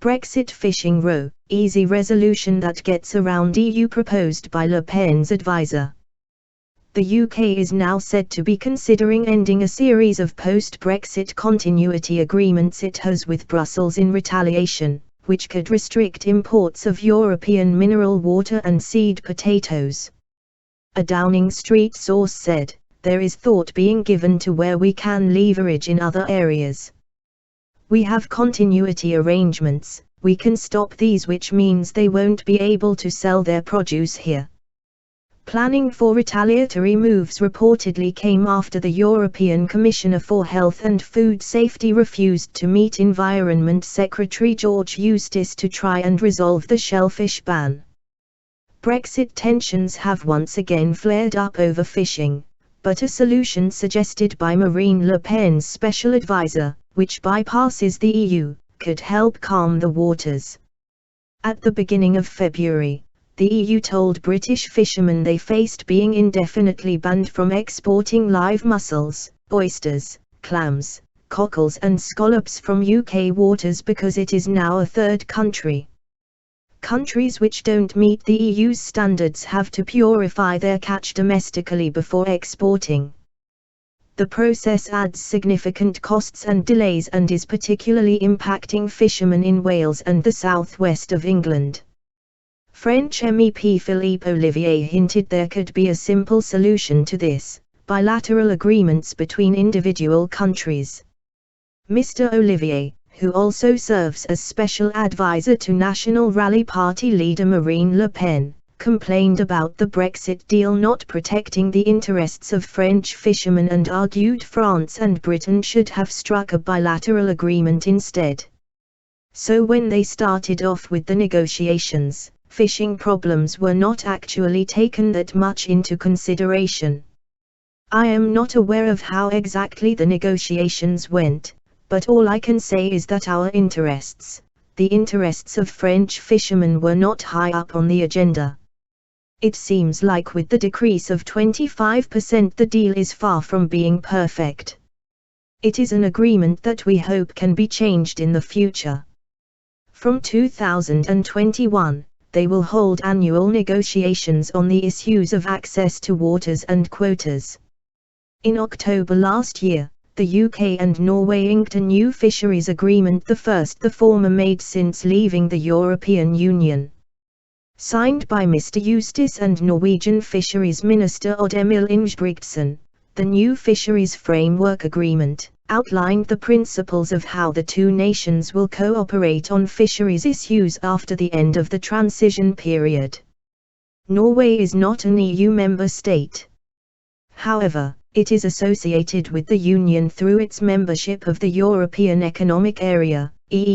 Brexit fishing row, easy resolution that gets around EU proposed by Le Pen's advisor. The UK is now said to be considering ending a series of post-Brexit continuity agreements it has with Brussels in retaliation, which could restrict imports of European mineral water and seed potatoes. A Downing Street source said, "There is thought being given to where we can leverage in other areas. We have continuity arrangements, we can stop these, which means they won't be able to sell their produce here." Planning for retaliatory moves reportedly came after the European Commissioner for Health and Food Safety refused to meet Environment Secretary George Eustace to try and resolve the shellfish ban. Brexit tensions have once again flared up over fishing, but a solution suggested by Marine Le Pen's special advisor, which bypasses the EU, could help calm the waters. At the beginning of February, the EU told British fishermen they faced being indefinitely banned from exporting live mussels, oysters, clams, cockles and scallops from UK waters because it is now a third country. Countries which don't meet the EU's standards have to purify their catch domestically before exporting. The process adds significant costs and delays and is particularly impacting fishermen in Wales and the southwest of England. French MEP Philippe Olivier hinted there could be a simple solution to this: bilateral agreements between individual countries. Mr. Olivier, who also serves as special advisor to National Rally Party leader Marine Le Pen, complained about the Brexit deal not protecting the interests of French fishermen and argued France and Britain should have struck a bilateral agreement instead. So when they started off with the negotiations, fishing problems were not actually taken that much into consideration. I am not aware of how exactly the negotiations went, but all I can say is that our interests, the interests of French fishermen, were not high up on the agenda. It seems like with the decrease of 25% the deal is far from being perfect. It is an agreement that we hope can be changed in the future. From 2021, they will hold annual negotiations on the issues of access to waters and quotas. In October last year, the UK and Norway inked a new fisheries agreement, the first the former made since leaving the European Union. Signed by Mr. Eustace and Norwegian Fisheries Minister Odd Emil Ingebrigtsen, the new Fisheries Framework Agreement outlined the principles of how the two nations will cooperate on fisheries issues after the end of the transition period. Norway is not an EU member state. However, it is associated with the Union through its membership of the European Economic Area, EEA.